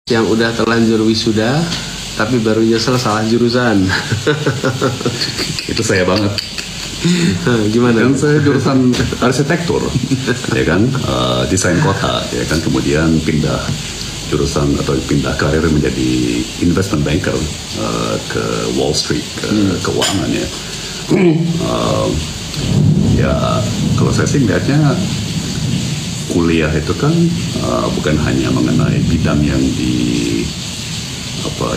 yang udah terlanjur wisuda tapi baru nyesel salah jurusan. Itu saya banget. Gimana? Kan saya jurusan arsitektur, ya kan, desain kota, ya kan, kemudian pindah jurusan atau pindah karir menjadi investment banker ke Wall Street, ke keuangan ya. Ya kalau saya sih melihatnya kuliah itu kan bukan hanya mengenai bidang yang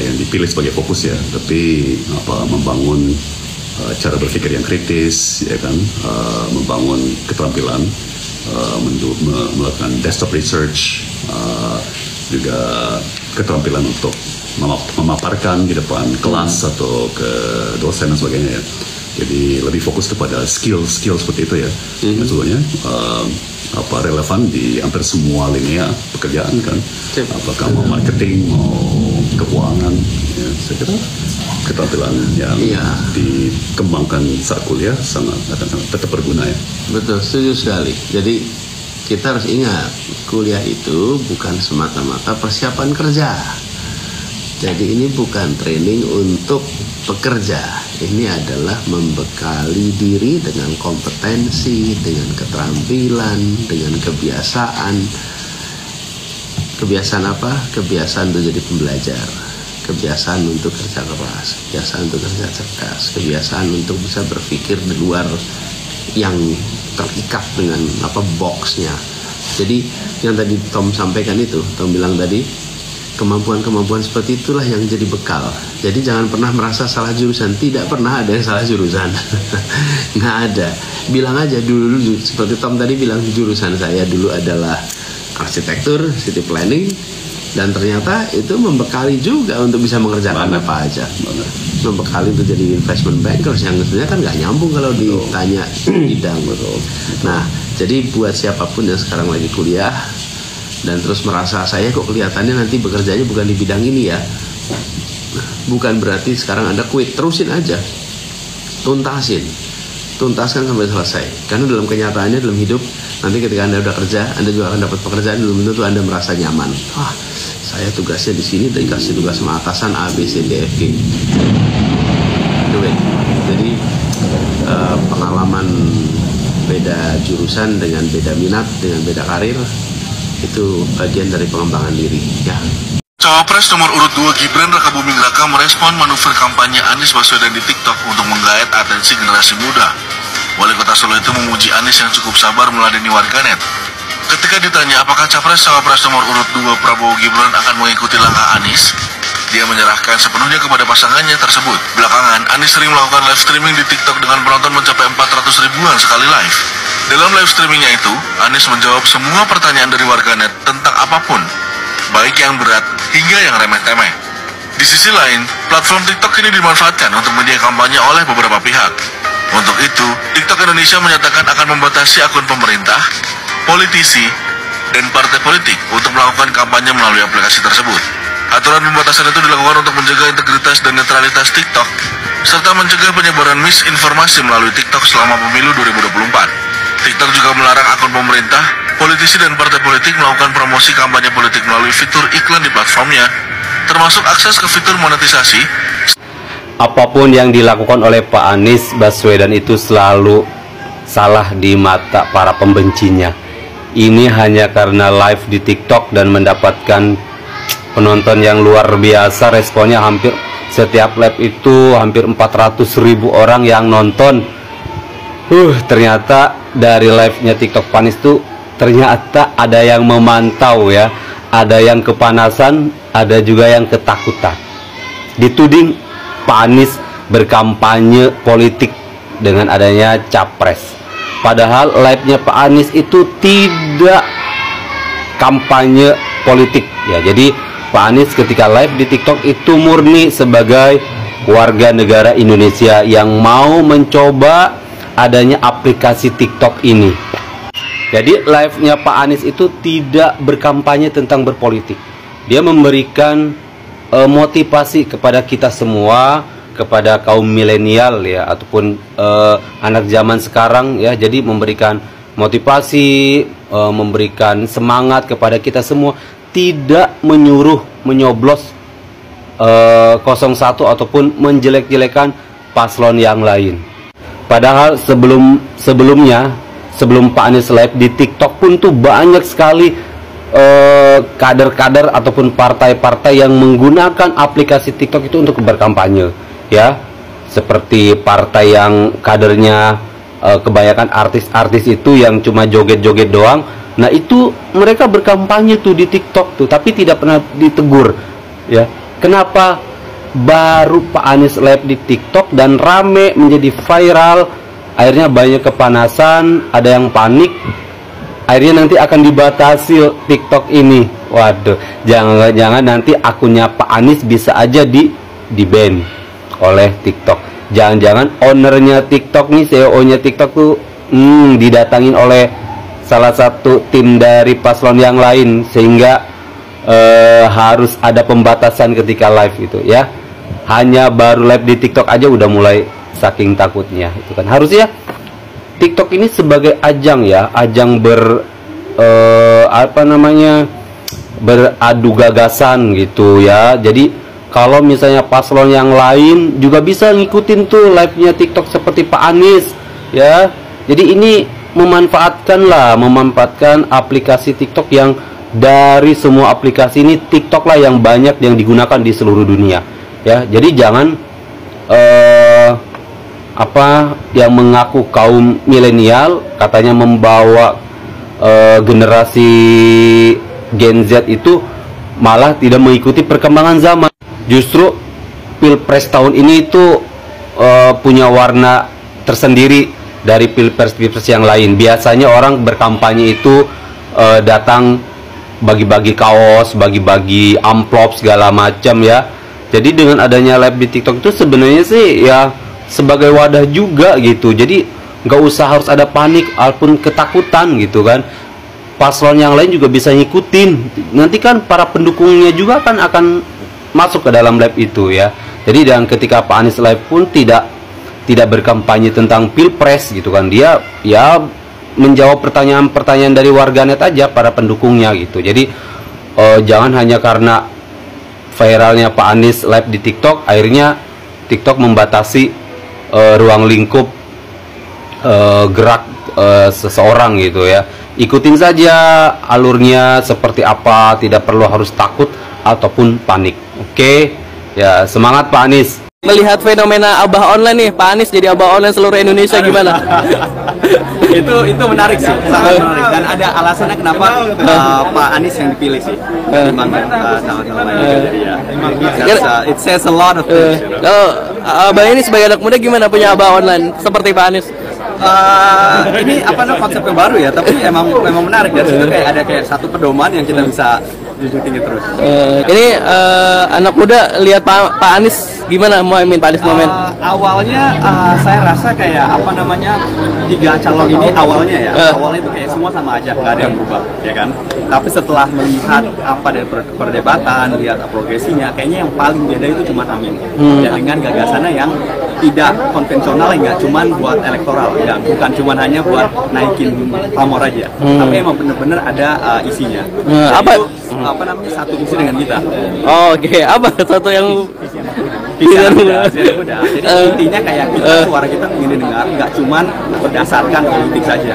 yang dipilih sebagai fokus ya, tapi membangun cara berpikir yang kritis, ya kan, membangun keterampilan, melakukan desktop research, juga keterampilan untuk memaparkan di depan kelas atau ke dosen dan sebagainya ya. Jadi lebih fokus kepada skill seperti itu ya. Sebetulnya relevan di hampir semua linia pekerjaan kan. Apakah mau marketing, mau keuangan, ya, saya kira keterampilan yang dikembangkan saat kuliah akan tetap berguna ya. Betul, setuju sekali. Jadi kita harus ingat, kuliah itu bukan semata-mata persiapan kerja. Jadi ini bukan training untuk pekerja. Ini adalah membekali diri dengan kompetensi, dengan keterampilan, dengan kebiasaan. Kebiasaan apa? Kebiasaan untuk jadi pembelajar. Kebiasaan untuk kerja keras, kebiasaan untuk kerja cerdas, kebiasaan untuk bisa berpikir di luar yang terikat dengan boxnya. Jadi yang tadi Tom sampaikan itu, Tom bilang tadi, kemampuan-kemampuan seperti itulah yang jadi bekal. Jadi jangan pernah merasa salah jurusan. Tidak pernah ada yang salah jurusan. Nggak ada. Bilang aja dulu, seperti Tom tadi bilang, jurusan saya dulu adalah arsitektur, city planning, dan ternyata itu membekali juga untuk bisa mengerjakan apa aja. Membekali untuk jadi investment bankers yang sebenarnya kan nggak nyambung kalau ditanya bidang. Nah, jadi buat siapapun yang sekarang lagi kuliah dan terus merasa saya kok kelihatannya nanti bekerjanya bukan di bidang ini ya, bukan berarti sekarang Anda quit. Terusin aja, tuntaskan sampai selesai. Karena dalam kenyataannya, dalam hidup, nanti ketika Anda udah kerja, Anda juga akan dapat pekerjaan, belum tentu Anda merasa nyaman. Saya tugasnya di sini, dikasih tugas sama atasan A, B, C, D, F, G. Jadi pengalaman beda jurusan dengan beda minat, dengan beda karir, itu bagian dari pengembangan diri ya. Cawapres nomor urut 2 Gibran Rakabuming Raka merespon manuver kampanye Anies Baswedan di TikTok untuk menggait atensi generasi muda. Wali Kota Solo itu memuji Anies yang cukup sabar meladeni warganet. Ketika ditanya apakah Cawapres nomor urut 2 Prabowo Gibran akan mengikuti langkah Anies, dia menyerahkan sepenuhnya kepada pasangannya tersebut. Belakangan, Anies sering melakukan live streaming di TikTok dengan penonton mencapai 400 ribuan sekali live. Dalam live streamingnya itu, Anies menjawab semua pertanyaan dari warganet tentang apapun, baik yang berat hingga yang remeh-temeh. Di sisi lain, platform TikTok ini dimanfaatkan untuk media kampanye oleh beberapa pihak. Untuk itu, TikTok Indonesia menyatakan akan membatasi akun pemerintah, politisi, dan partai politik untuk melakukan kampanye melalui aplikasi tersebut. Aturan pembatasan itu dilakukan untuk menjaga integritas dan netralitas TikTok, serta mencegah penyebaran misinformasi melalui TikTok selama pemilu 2024. TikTok juga melarang akun pemerintah, politisi, dan partai politik melakukan promosi kampanye politik melalui fitur iklan di platformnya, termasuk akses ke fitur monetisasi. Apapun yang dilakukan oleh Pak Anies Baswedan itu selalu salah di mata para pembencinya. Ini hanya karena live di TikTok dan mendapatkan penonton yang luar biasa. Responnya hampir setiap live itu hampir 400 ribu orang yang nonton. Ternyata dari live-nya TikTok Pak Anies itu ternyata ada yang memantau ya, ada yang kepanasan, ada juga yang ketakutan. Dituding Pak Anies berkampanye politik dengan adanya capres. Padahal live-nya Pak Anies itu tidak kampanye politik ya. Jadi Pak Anies ketika live di TikTok itu murni sebagai warga negara Indonesia yang mau mencoba adanya aplikasi TikTok ini. Jadi live-nya Pak Anies itu tidak berkampanye tentang berpolitik. Dia memberikan motivasi kepada kita semua, kepada kaum milenial ya, ataupun anak zaman sekarang ya. Jadi memberikan motivasi, memberikan semangat kepada kita semua. tidak menyuruh menyoblos 01 ataupun menjelek-jelekan paslon yang lain. Padahal sebelumnya Pak Anies live di TikTok pun tuh banyak sekali kader-kader ataupun partai-partai yang menggunakan aplikasi TikTok itu untuk berkampanye, ya. Seperti partai yang kadernya kebanyakan artis-artis itu yang cuma joget-joget doang. Nah, itu mereka berkampanye tuh di TikTok tuh, tapi tidak pernah ditegur, ya. Kenapa baru Pak Anies live di TikTok dan rame menjadi viral, akhirnya banyak kepanasan, ada yang panik, akhirnya nanti akan dibatasi TikTok ini. Waduh, jangan-jangan nanti akunnya Pak Anies bisa aja di-ban oleh TikTok. Jangan-jangan ownernya TikTok nih, CEO-nya TikTok tuh didatangin oleh salah satu tim dari paslon yang lain, sehingga harus ada pembatasan ketika live itu, ya. Hanya baru live di TikTok aja udah mulai saking takutnya itu kan. Harusnya TikTok ini sebagai ajang, ya, ajang beradu gagasan gitu, ya. Jadi kalau misalnya paslon yang lain juga bisa ngikutin tuh live-nya TikTok seperti Pak Anies, ya. Jadi ini memanfaatkan aplikasi TikTok yang dari semua aplikasi ini TikTok lah yang banyak yang digunakan di seluruh dunia, ya. Jadi jangan yang mengaku kaum milenial katanya membawa generasi Gen Z itu malah tidak mengikuti perkembangan zaman. Justru Pilpres tahun ini itu punya warna tersendiri dari pilpres-pilpres yang lain. Biasanya orang berkampanye itu datang bagi-bagi kaos, bagi-bagi amplop segala macam, ya. Jadi dengan adanya live di TikTok itu sebenarnya sih ya sebagai wadah juga gitu. Jadi nggak usah harus ada panik ataupun ketakutan gitu kan. Paslon yang lain juga bisa ngikutin. Nanti kan para pendukungnya juga kan akan masuk ke dalam live itu, ya. Jadi dan ketika Pak Anies live pun tidak berkampanye tentang pilpres gitu kan. Dia ya menjawab pertanyaan-pertanyaan dari warganet aja, para pendukungnya gitu. Jadi jangan hanya karena viralnya Pak Anies live di TikTok akhirnya TikTok membatasi ruang lingkup gerak seseorang gitu, ya. Ikutin saja alurnya seperti apa, tidak perlu harus takut ataupun panik. Oke, ya, semangat Pak Anies. Melihat fenomena abah online nih, Pak Anies jadi abah online seluruh Indonesia gimana? itu menarik sih, sangat menarik, dan ada alasannya kenapa Pak Anies yang dipilih sih. Sama-sama ya. It says a lot of things. Abah ini sebagai anak muda gimana punya abah online seperti Pak Anies? Ini konsep yang baru ya, tapi memang menarik. Dari situ kayak ada satu pedoman yang kita bisa ikutin terus. Ini anak muda lihat Pak Anies gimana Pak Anies momen? Awalnya saya rasa kayak tiga calon ini awalnya itu kayak semua sama aja, nggak ada yang berubah, ya kan. Tapi setelah melihat apa dari perdebatan, lihat progresinya, kayaknya yang paling beda itu cuma Amin. Ya, dengan gagasannya yang tidak konvensional, nggak cuma buat elektoral, ya, bukan cuma hanya buat naikin pamor aja, tapi emang bener-bener ada isinya. Satu visi dengan kita. Oh, oke. Apa satu yang Biar muda. Jadi intinya kayak suara kita ingin didengar, nggak cuman berdasarkan politik saja.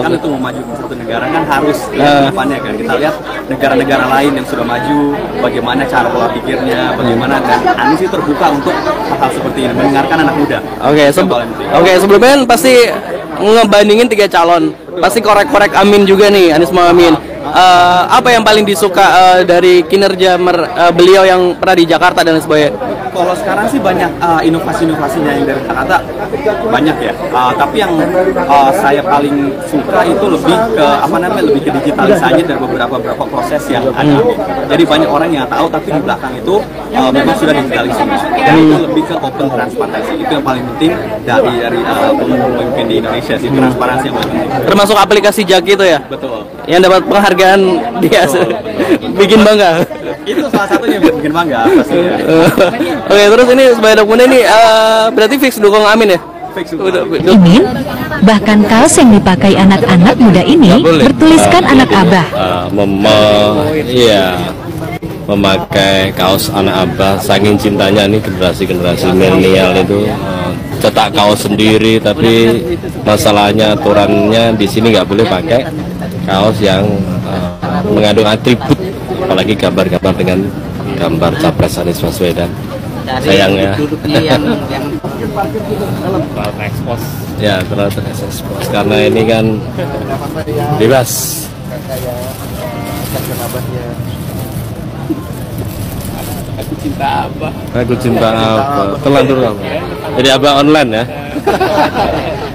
Kan itu mau maju ke satu negara kan harus lihat depannya kan. Kita lihat negara-negara lain yang sudah maju, bagaimana cara pola pikirnya, bagaimana, dan Anies itu terbuka untuk hal seperti ini, mendengarkan anak muda. Oke, sebelumnya pasti ngebandingin tiga calon, pasti korek-korek Amin juga nih, Anies Mohaimin. Apa yang paling disuka dari kinerja beliau yang pernah di Jakarta dan sebagainya? Kalau sekarang sih banyak inovasi-inovasinya yang dari Jakarta banyak ya. Tapi yang saya paling suka itu lebih ke digitalisasi dan beberapa proses yang ada. Jadi banyak orang yang tahu tapi di belakang itu memang sudah digitalisasi. Dan itu lebih ke open transparansi. Itu yang paling penting dari pemimpin di Indonesia sih, transparansi yang paling penting. Termasuk aplikasi Jaki itu ya? Betul. Yang dapat penghargaan dia bikin bangga. Itu salah satunya yang bikin bangga pastinya. Oke, terus ini sebagai anak muda ini berarti fix dukung Amin ya? Imin, bahkan kaos yang dipakai anak-anak muda ini bertuliskan anak abah. Memakai kaos anak abah, saking cintanya nih generasi milenial itu cetak kaos sendiri, tapi masalahnya aturannya di sini nggak boleh pakai kaos yang mengandung atribut, apalagi gambar-gambar dengan gambar capres Anies Baswedan. Sayangnya terlalu terekspos. Ya, terlalu terekspos karena ini kan bebas. Aku cinta apa? Telanjur apa? Jadi abah online ya.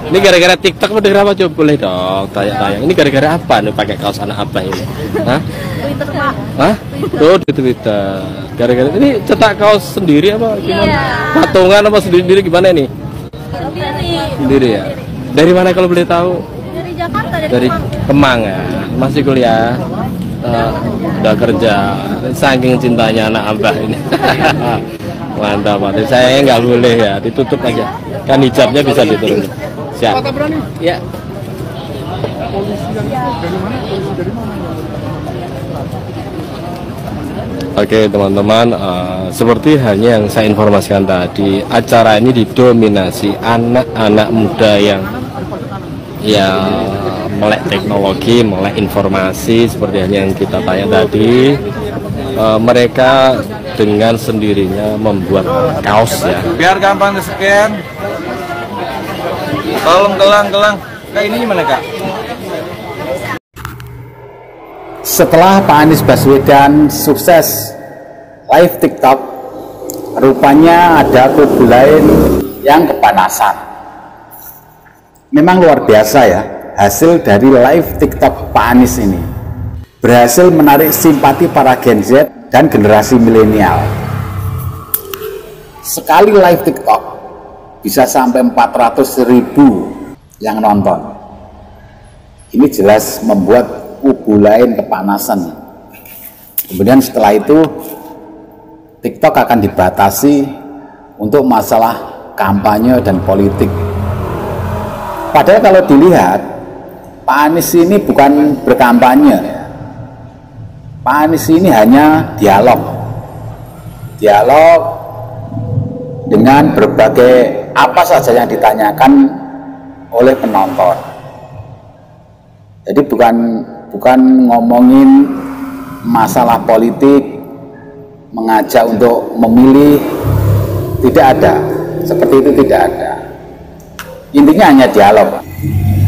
Ini gara-gara TikTok udah kenapa coba boleh dong tayang-tayang. Ini gara-gara apa nih pakai kaos anak abah ini? Hah? Twitter Pak. Hah? Tuh di Twitter. Gara-gara ini cetak kaos sendiri apa gimana? Iya. Patungan apa sendiri gimana ini? Sendiri ya. Dari mana kalau boleh tahu? Dari Jakarta, dari Kemang ya. Masih kuliah. Udah kerja, saking cintanya anak abah ini. Mantap, mantap. Sayangnya nggak boleh ya, ditutup aja. Kan hijabnya bisa diturunin. Siap. Ya. Oke teman-teman, seperti hanya yang saya informasikan tadi, acara ini didominasi anak-anak muda yang melek teknologi, melek informasi, seperti yang kita tanya tadi. Mereka dengan sendirinya membuat kaos ya. Biar gampang di-scan. Tolong gelang. Kak ini gimana Kak? Setelah Pak Anies Baswedan sukses live TikTok, rupanya ada kubu lain yang kepanasan. Memang luar biasa ya, hasil dari live TikTok Pak Anies ini berhasil menarik simpati para Gen Z dan generasi milenial. Sekali live TikTok bisa sampai 400.000 yang nonton. Ini jelas membuat kubu lain kepanasan. Kemudian setelah itu TikTok akan dibatasi untuk masalah kampanye dan politik. Padahal kalau dilihat Pak Anies ini bukan berkampanye, Pak Anies ini hanya dialog dengan berbagai apa saja yang ditanyakan oleh penonton. Jadi bukan ngomongin masalah politik, mengajak untuk memilih, tidak ada, seperti itu tidak ada. Intinya hanya dialog.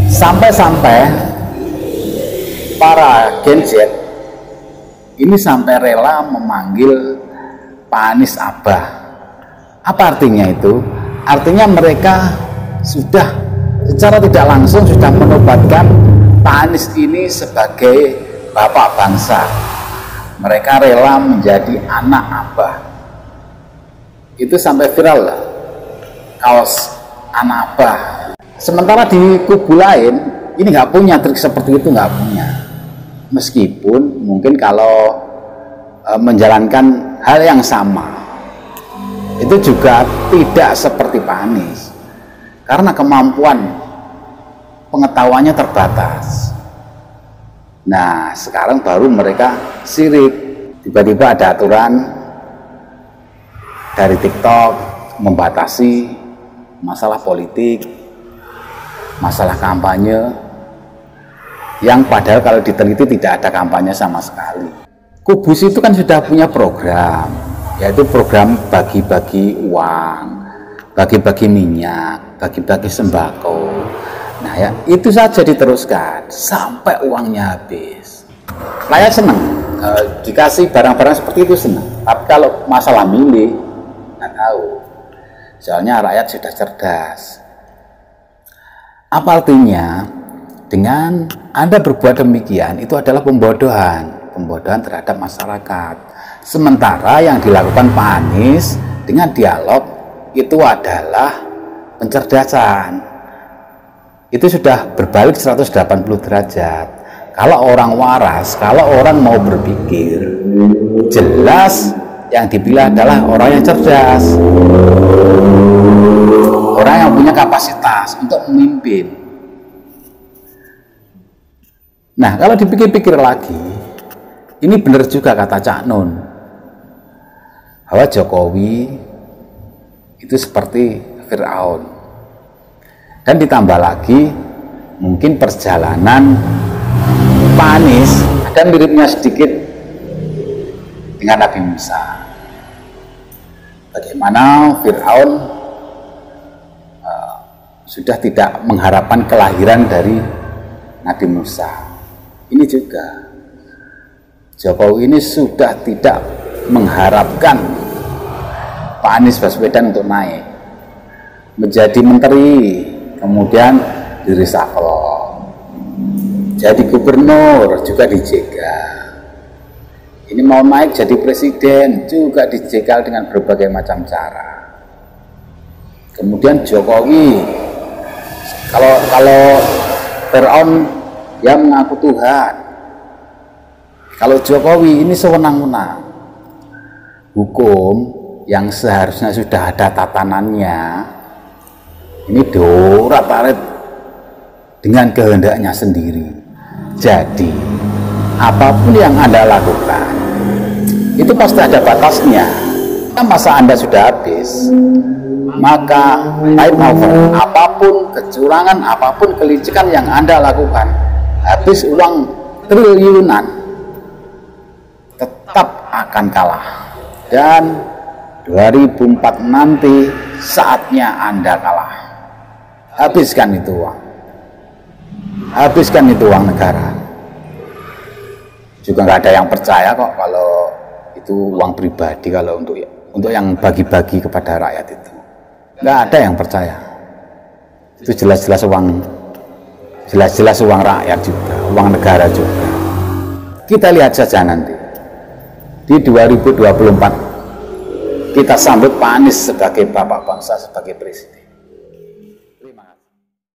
Sampai-sampai para Gen Z ini sampai rela memanggil Pak Anies Abah. Apa artinya itu? Artinya mereka sudah secara tidak langsung sudah menobatkan Pak Anies ini sebagai bapak bangsa. Mereka rela menjadi anak abah. Itu sampai viral lah, kaos anak abah. Sementara di kubu lain ini nggak punya trik seperti itu, nggak punya. Meskipun mungkin kalau menjalankan hal yang sama itu juga tidak seperti Pak Anies, karena kemampuan pengetahuannya terbatas. Nah sekarang baru mereka sirik, tiba-tiba ada aturan dari TikTok membatasi masalah politik, masalah kampanye, yang padahal kalau diteliti tidak ada kampanye sama sekali. Kubus itu kan sudah punya program, yaitu program bagi-bagi uang, bagi-bagi minyak, bagi-bagi sembako. Nah ya, itu saja diteruskan sampai uangnya habis. Rakyat senang, dikasih barang-barang seperti itu senang. Tapi kalau masalah milih, nggak tahu. Soalnya rakyat sudah cerdas. Apa artinya? Dengan Anda berbuat demikian, itu adalah pembodohan terhadap masyarakat. Sementara yang dilakukan Pak Anies dengan dialog itu adalah pencerdasan. Itu sudah berbalik 180 derajat. Kalau orang waras, kalau orang mau berpikir, jelas yang dipilih adalah orang yang cerdas. orang yang punya kapasitas untuk memimpin. Nah, kalau dipikir-pikir lagi, ini benar juga kata Cak Nun, bahwa Jokowi itu seperti Fir'aun. Dan ditambah lagi, mungkin perjalanan Pak Anies ada miripnya sedikit dengan Nabi Musa. Bagaimana Fir'aun sudah tidak mengharapkan kelahiran dari Nabi Musa. Ini juga Jokowi ini sudah tidak mengharapkan Pak Anies Baswedan untuk naik menjadi menteri, kemudian di reshuffle, jadi gubernur juga dijegal. Ini mau naik jadi presiden juga dijegal dengan berbagai macam cara. Kemudian Jokowi, kalau Fir'aun dia mengaku Tuhan, kalau Jokowi ini sewenang-wenang. Hukum yang seharusnya sudah ada tatanannya ini dorat-tarit dengan kehendaknya sendiri. Jadi apapun yang Anda lakukan itu pasti ada batasnya. Masa Anda sudah habis, maka time over. Apapun kecurangan, apapun kelicikan yang Anda lakukan, habis uang triliunan, tetap akan kalah. Dan 2004 nanti saatnya Anda kalah. Habiskan itu uang. Habiskan itu uang negara. Juga nggak ada yang percaya kok kalau itu uang pribadi, kalau untuk yang bagi-bagi kepada rakyat itu. Nggak ada yang percaya. Itu jelas-jelas uang rakyat juga, uang negara juga. Kita lihat saja nanti. Di 2024 kita sambut Pak Anies sebagai bapak bangsa, sebagai presiden.